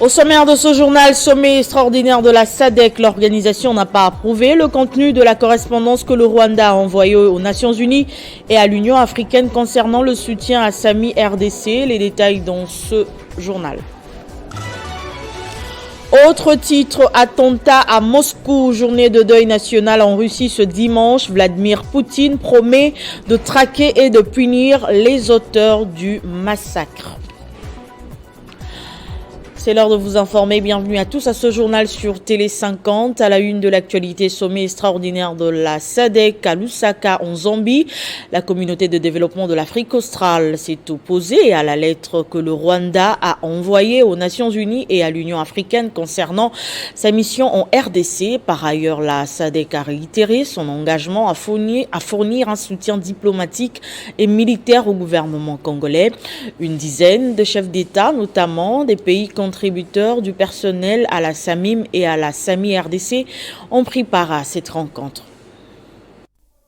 Au sommaire de ce journal, sommet extraordinaire de la SADC, l'organisation n'a pas approuvé le contenu de la correspondance que le Rwanda a envoyée aux Nations Unies et à l'Union africaine concernant le soutien à Sami RDC. Les détails dans ce journal. Autre titre, attentat à Moscou, journée de deuil national en Russie ce dimanche. Vladimir Poutine promet de traquer et de punir les auteurs du massacre. C'est l'heure de vous informer. Bienvenue à tous à ce journal sur Télé 50. À la une de l'actualité, sommet extraordinaire de la SADC à Lusaka en Zambie. La communauté de développement de l'Afrique australe s'est opposée à la lettre que le Rwanda a envoyée aux Nations Unies et à l'Union africaine concernant sa mission en RDC. Par ailleurs, la SADC a réitéré son engagement à fournir un soutien diplomatique et militaire au gouvernement congolais. Une dizaine de chefs d'État, notamment des pays contributeurs du personnel à la SAMIM et à la SAMI RDC ont pris part à cette rencontre.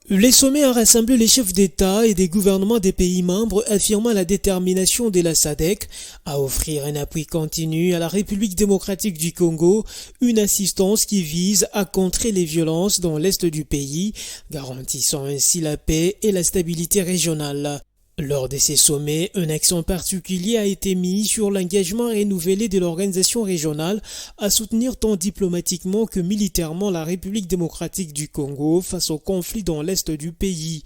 Les sommets ont rassemblé les chefs d'État et des gouvernements des pays membres affirmant la détermination de la SADC à offrir un appui continu à la République démocratique du Congo, une assistance qui vise à contrer les violences dans l'est du pays, garantissant ainsi la paix et la stabilité régionale. Lors de ces sommets, un accent particulier a été mis sur l'engagement renouvelé de l'organisation régionale à soutenir tant diplomatiquement que militairement la République démocratique du Congo face au conflit dans l'est du pays.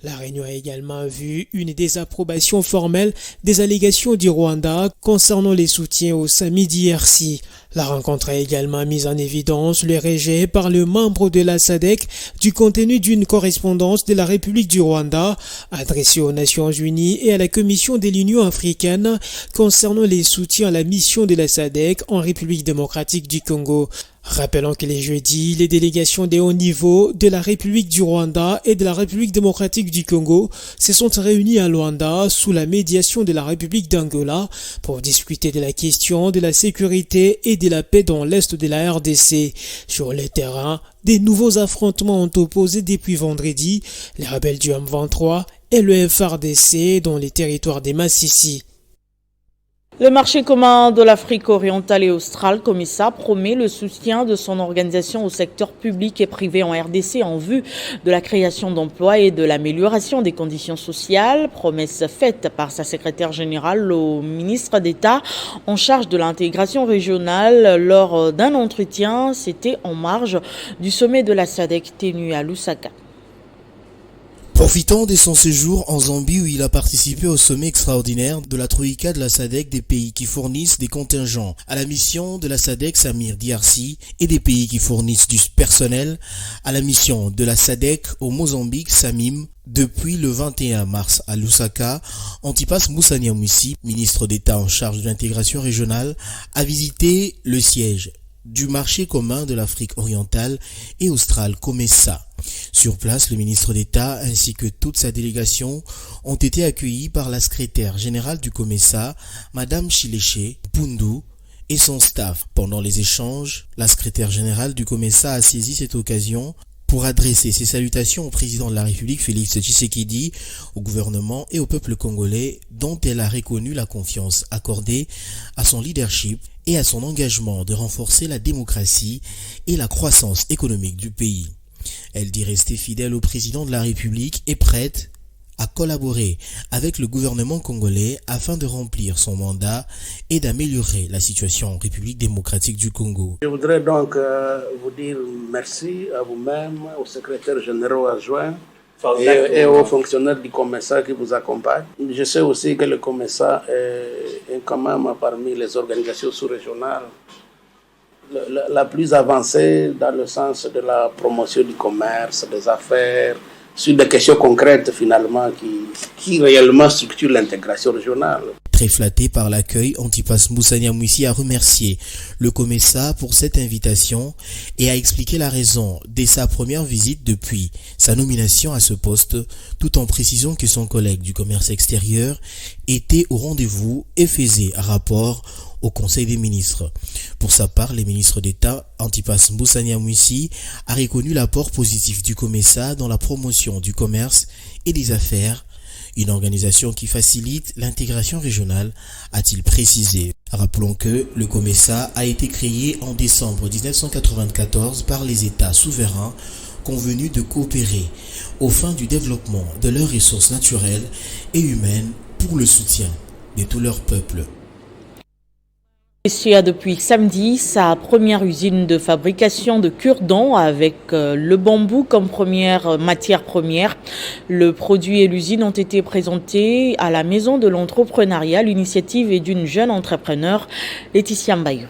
La réunion a également vu une désapprobation formelle des allégations du Rwanda concernant les soutiens au Sami DRC. La rencontre a également mis en évidence le rejet par le membre de la SADC du contenu d'une correspondance de la République du Rwanda adressée aux Nations Unies et à la Commission de l'Union africaine concernant les soutiens à la mission de la SADC en République démocratique du Congo. Rappelons que les jeudis, les délégations de haut niveau de la République du Rwanda et de la République démocratique du Congo se sont réunies à Luanda sous la médiation de la République d'Angola pour discuter de la question de la sécurité et de la paix dans l'est de la RDC. Sur le terrain, des nouveaux affrontements ont opposé depuis vendredi les rebelles du M23 et le FARDC dans les territoires des Massissi. Le marché commun de l'Afrique orientale et australe, COMESA, promet le soutien de son organisation au secteur public et privé en RDC en vue de la création d'emplois et de l'amélioration des conditions sociales. Promesse faite par sa secrétaire générale au ministre d'État en charge de l'intégration régionale lors d'un entretien. C'était en marge du sommet de la SADC tenu à Lusaka. Profitant de son séjour en Zambie où il a participé au sommet extraordinaire de la Troïka de la SADC des pays qui fournissent des contingents à la mission de la SADC Samir DRC et des pays qui fournissent du personnel à la mission de la SADC au Mozambique Samim. Depuis le 21 mars à Lusaka, Antipas Moussa Niamwisi, ministre d'État en charge de l'intégration régionale, a visité le siège du marché commun de l'Afrique orientale et australe, COMESA. Sur place, le ministre d'État ainsi que toute sa délégation ont été accueillis par la secrétaire générale du COMESA, Madame Chileche Pundu, et son staff. Pendant les échanges, la secrétaire générale du COMESA a saisi cette occasion pour adresser ses salutations au président de la République, Félix Tshisekedi, au gouvernement et au peuple congolais, dont elle a reconnu la confiance accordée à son leadership et à son engagement de renforcer la démocratie et la croissance économique du pays. Elle dit rester fidèle au président de la République et prête à collaborer avec le gouvernement congolais afin de remplir son mandat et d'améliorer la situation en République démocratique du Congo. Je voudrais donc vous dire merci à vous-même, aux secrétaires généraux adjoints et aux fonctionnaires du COMESA qui vous accompagnent. Je sais aussi que le COMESA est quand même parmi les organisations sous-régionales la plus avancée dans le sens de la promotion du commerce, des affaires, sur des questions concrètes finalement qui réellement structurent l'intégration régionale. Très flatté par l'accueil, Antipas Moussa Niamwisi a remercié le COMESA pour cette invitation et a expliqué la raison de sa première visite depuis sa nomination à ce poste, tout en précisant que son collègue du commerce extérieur était au rendez-vous et faisait rapport au Conseil des ministres. Pour sa part, le ministre d'État Antipas Moussa Niamwisi a reconnu l'apport positif du COMESA dans la promotion du commerce et des affaires, une organisation qui facilite l'intégration régionale, a-t-il précisé. Rappelons que le COMESA a été créé en décembre 1994 par les États souverains convenus de coopérer aux fins du développement de leurs ressources naturelles et humaines pour le soutien de tout leur peuple. Essia a depuis samedi sa première usine de fabrication de cure-dents avec le bambou comme matière première. Le produit et l'usine ont été présentés à la Maison de l'entrepreneuriat. L'initiative est d'une jeune entrepreneur, Laetitia Mbayou.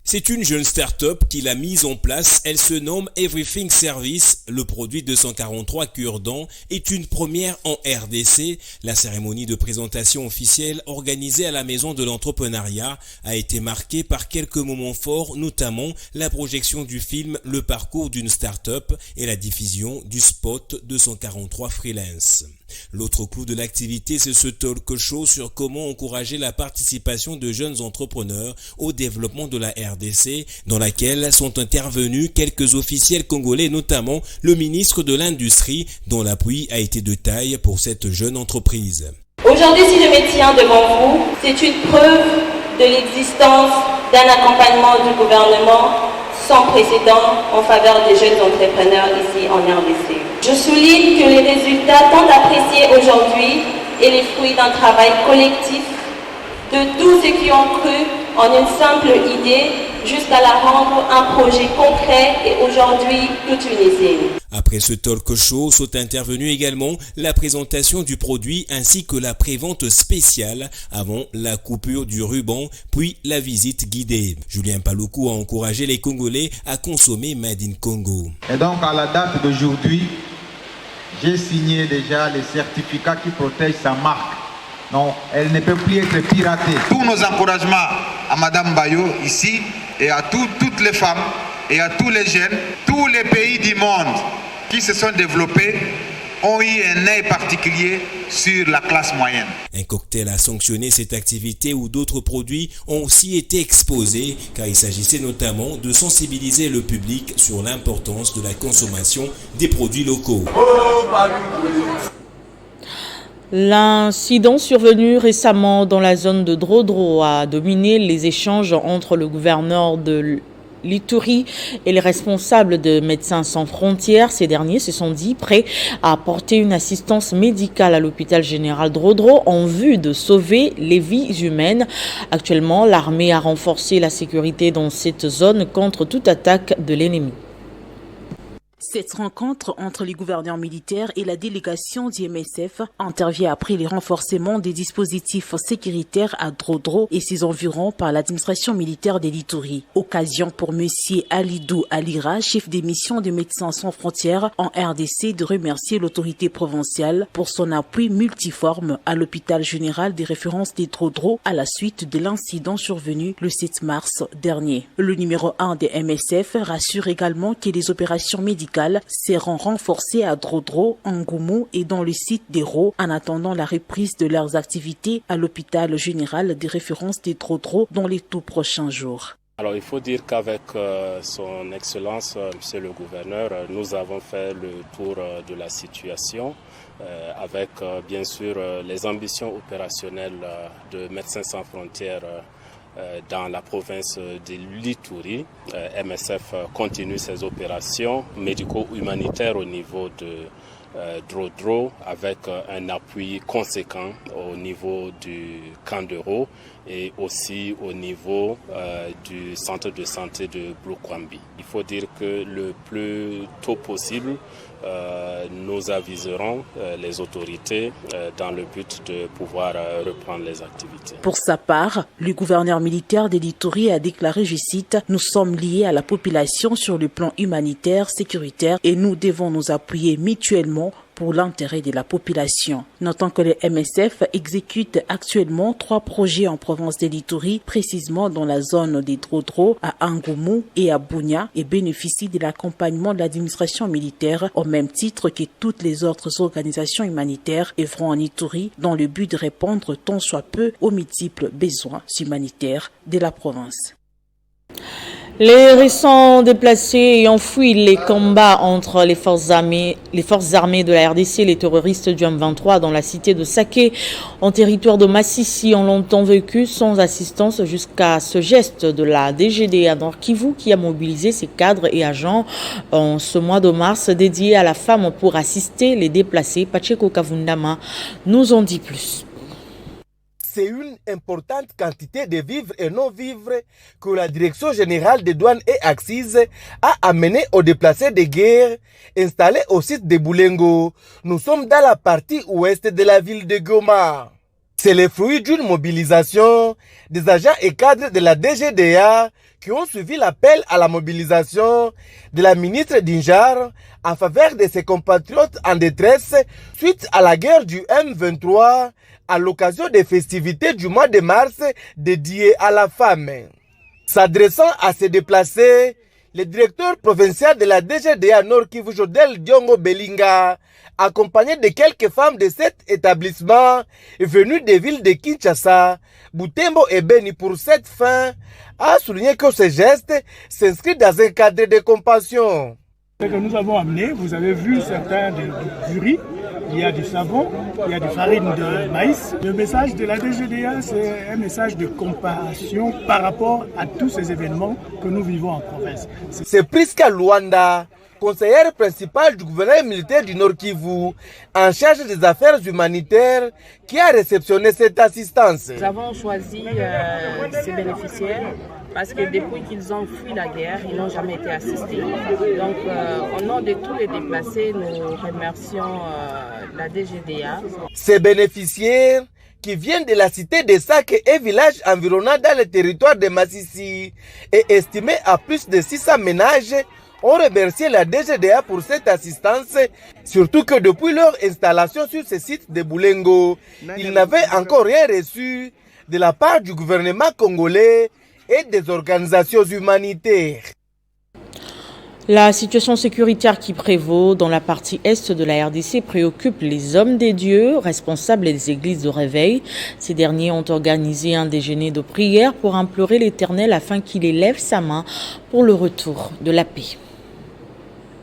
C'est une jeune start-up qui l'a mise en place. Elle se nomme Everything Service. Le produit 243 cure-dents est une première en RDC. La cérémonie de présentation officielle organisée à la Maison de l'entrepreneuriat a été marquée par quelques moments forts, notamment la projection du film Le parcours d'une start-up et la diffusion du spot 243 freelance. L'autre clou de l'activité, c'est ce talk show sur comment encourager la participation de jeunes entrepreneurs au développement de la RDC, dans laquelle sont intervenus quelques officiels congolais, notamment le ministre de l'Industrie, dont l'appui a été de taille pour cette jeune entreprise. Aujourd'hui, si je me tiens devant vous, c'est une preuve de l'existence d'un accompagnement du gouvernement sans précédent en faveur des jeunes entrepreneurs ici en RDC. Je souligne que les résultats tant appréciés aujourd'hui est les fruits d'un travail collectif de tous ceux qui ont cru en une simple idée jusqu'à la rendre un projet concret et aujourd'hui toute une usine. Après ce talk show sont intervenus également la présentation du produit ainsi que la prévente spéciale avant la coupure du ruban, puis la visite guidée. Julien Paluku a encouragé les Congolais à consommer Made in Congo. Et donc à la date d'aujourd'hui, j'ai signé déjà les certificats qui protègent sa marque. Non, elle ne peut plus être piratée. Tous nos encouragements à Madame Bayo ici et à toutes les femmes et à tous les jeunes, tous les pays du monde qui se sont développés ont eu un œil particulier sur la classe moyenne. Un cocktail a sanctionné cette activité où d'autres produits ont aussi été exposés car il s'agissait notamment de sensibiliser le public sur l'importance de la consommation des produits locaux. L'incident survenu récemment dans la zone de Drodro a dominé les échanges entre le gouverneur de l'Ituri et les responsables de Médecins sans frontières. Ces derniers se sont dit prêts à apporter une assistance médicale à l'hôpital général Drodro en vue de sauver les vies humaines. Actuellement, l'armée a renforcé la sécurité dans cette zone contre toute attaque de l'ennemi. Cette rencontre entre les gouverneurs militaires et la délégation du MSF intervient après les renforcements des dispositifs sécuritaires à Drodro et ses environs par l'administration militaire de l'Ituri. Occasion pour M. Alidou Alira, chef des missions de Médecins sans frontières en RDC, de remercier l'autorité provinciale pour son appui multiforme à l'hôpital général des références des Drodro à la suite de l'incident survenu le 7 mars dernier. Le numéro 1 des MSF rassure également que les opérations médicales seront renforcés à Drodro, en Ngoumou et dans le site d'Hérault en attendant la reprise de leurs activités à l'hôpital général des références des Drodro dans les tout prochains jours. Alors il faut dire qu'avec son Excellence, Monsieur le Gouverneur, nous avons fait le tour de la situation avec bien sûr les ambitions opérationnelles de Médecins sans frontières dans la province de l'Ituri. MSF continue ses opérations médico-humanitaires au niveau de Drodro avec un appui conséquent au niveau du camp d'Hérault et aussi au niveau du centre de santé de Bloukwambi. Il faut dire que le plus tôt possible, nous aviserons les autorités dans le but de pouvoir reprendre les activités. Pour sa part, le gouverneur militaire de l'Ituri a déclaré, je cite, « Nous sommes liés à la population sur le plan humanitaire, sécuritaire et nous devons nous appuyer mutuellement pour l'intérêt de la population. » Notons que le MSF exécute actuellement 3 projets en province de l'Ituri, précisément dans la zone des Drodro, à Ngoumou et à Bunia, et bénéficie de l'accompagnement de l'administration militaire au même titre que toutes les autres organisations humanitaires œuvrant en Ituri dans le but de répondre tant soit peu aux multiples besoins humanitaires de la province. Les récents déplacés ayant fui les combats entre les forces armées de la RDC et les terroristes du M23 dans la cité de Saké, en territoire de Massissi, ont longtemps vécu sans assistance jusqu'à ce geste de la DGDA Nord Kivu qui a mobilisé ses cadres et agents en ce mois de mars dédié à la femme pour assister les déplacés. Pacheco Kavundama nous en dit plus. C'est une importante quantité de vivres et non-vivres que la Direction générale des douanes et axes a amené aux déplacés de guerre installés au site de Boulengo. Nous sommes dans la partie ouest de la ville de Goma. C'est le fruit d'une mobilisation des agents et cadres de la DGDA qui ont suivi l'appel à la mobilisation de la ministre Dinjar en faveur de ses compatriotes en détresse suite à la guerre du M23 à l'occasion des festivités du mois de mars dédiées à la femme. S'adressant à ces déplacés, le directeur provincial de la DGDA Nord Kivu Jodel Diongo Belinga, accompagné de quelques femmes de cet établissement venues des villes de Kinshasa, Butembo et Beni pour cette fin, a souligné que ce geste s'inscrit dans un cadre de compassion. Ce que nous avons amené, vous avez vu certains du riz, il y a du savon, il y a du farine de maïs. Le message de la DGDA, c'est un message de compassion par rapport à tous ces événements que nous vivons en province. C'est Priska Luanda, conseillère principale du gouvernement militaire du Nord Kivu, en charge des affaires humanitaires, qui a réceptionné cette assistance. Nous avons choisi ces bénéficiaires parce que depuis qu'ils ont fui la guerre, ils n'ont jamais été assistés. Donc, au nom de tous les déplacés, nous remercions la DGDA. Ces bénéficiaires qui viennent de la cité de Saké et villages environnants dans le territoire de Massissi et estimés à plus de 600 ménages, ont remercié la DGDA pour cette assistance, surtout que depuis leur installation sur ce site de Boulengo, ils n'avaient encore rien reçu de la part du gouvernement congolais et des organisations humanitaires. La situation sécuritaire qui prévaut dans la partie est de la RDC préoccupe les hommes des dieux, responsables des églises de réveil. Ces derniers ont organisé un déjeuner de prière pour implorer l'Éternel afin qu'il élève sa main pour le retour de la paix.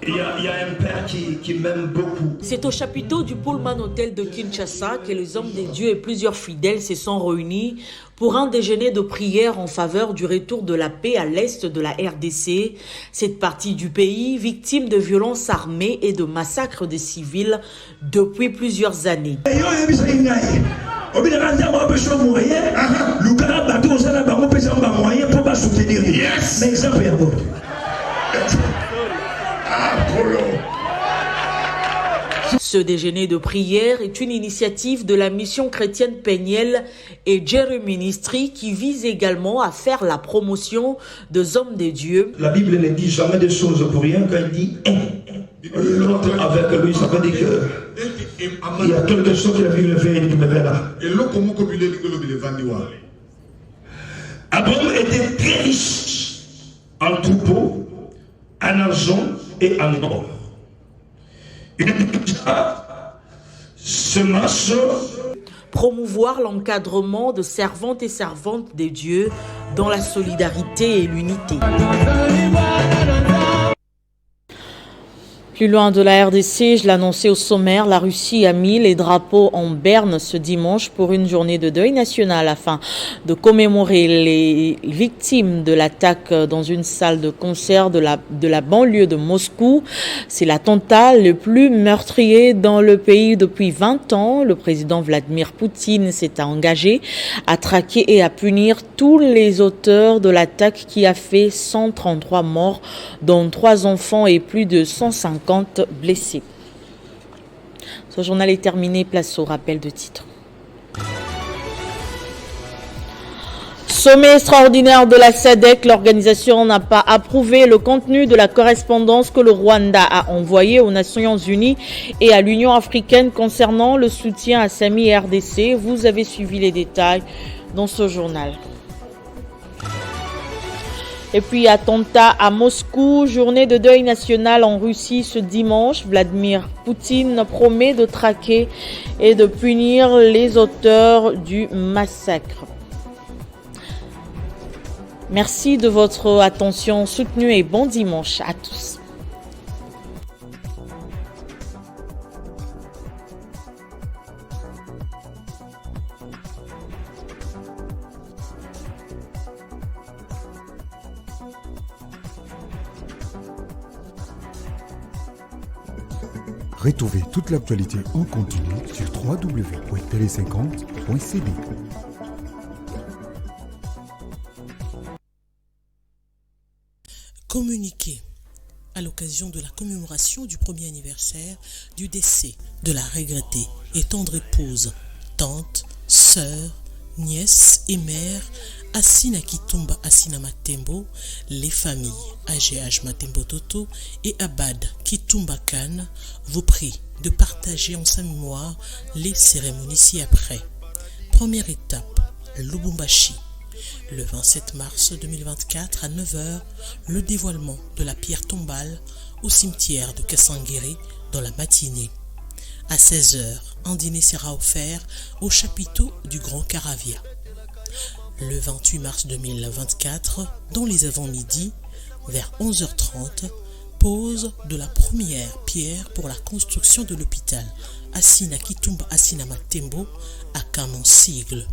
Il y a un père qui m'aime beaucoup. C'est au chapiteau du Pullman Hotel de Kinshasa que les hommes des dieux et plusieurs fidèles se sont réunis pour un déjeuner de prière en faveur du retour de la paix à l'est de la RDC, cette partie du pays victime de violences armées et de massacres des civils depuis plusieurs années. Ce déjeuner de prière est une initiative de la mission chrétienne Peniel et Jerry Ministry qui vise également à faire la promotion des hommes de Dieu. La Bible ne dit jamais des choses pour rien quand il dit l'autre avec lui, ça veut dire qu'il y a quelque chose que la Bible fait et qui me fait là. Abraham était très riche en troupeaux, en argent et en or. Ce marche promouvoir l'encadrement de servantes et servantes de Dieu dans la solidarité et l'unité. Plus loin de la RDC, je l'annonçais au sommaire, la Russie a mis les drapeaux en berne ce dimanche pour une journée de deuil national afin de commémorer les victimes de l'attaque dans une salle de concert de la banlieue de Moscou. C'est l'attentat le plus meurtrier dans le pays depuis 20 ans. Le président Vladimir Poutine s'est engagé à traquer et à punir tous les auteurs de l'attaque qui a fait 133 morts, dont 3 enfants et plus de 150 blessés. Ce journal est terminé, place au rappel de titres. Sommet extraordinaire de la SADC, l'organisation n'a pas approuvé le contenu de la correspondance que le Rwanda a envoyée aux Nations Unies et à l'Union africaine concernant le soutien à Sami RDC. Vous avez suivi les détails dans ce journal. Et puis attentat à Moscou, journée de deuil national en Russie ce dimanche. Vladimir Poutine promet de traquer et de punir les auteurs du massacre. Merci de votre attention soutenue et bon dimanche à tous. Retrouvez toute l'actualité en continu sur www.tele50.cb. Communiqué à l'occasion de la commémoration du premier anniversaire du décès de la regrettée et tendre épouse, tante, sœur, nièce et mère Assina Kitumba Assina Matembo, les familles AGH Matembo Toto et Abad Kitumba Khan vous prient de partager en sa mémoire les cérémonies ci-après. Première étape, Lubumbashi. Le 27 mars 2024 à 9h, le dévoilement de la pierre tombale au cimetière de Kassangiri dans la matinée. À 16h, un dîner sera offert au chapiteau du Grand Caravia. Le 28 mars 2024, dans les avant-midi, vers 11h30, pose de la première pierre pour la construction de l'hôpital Assina Kitumba Assina Matembo à Kaman-Sigle.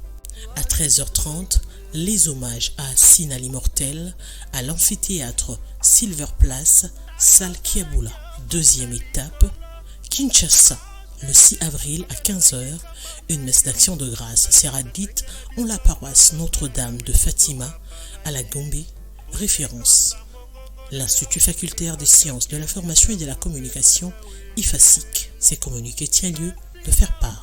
À 13h30, les hommages à Assina l'immortel à l'amphithéâtre Silver Place, salle Kiabula. Deuxième étape, Kinshasa. Le 6 avril à 15h, une messe d'action de grâce sera dite en la paroisse Notre-Dame de Fatima à la Gombe, référence. L'Institut facultaire des sciences de l'information et de la communication, IFASIC. Ces communiqués tient lieu de faire part.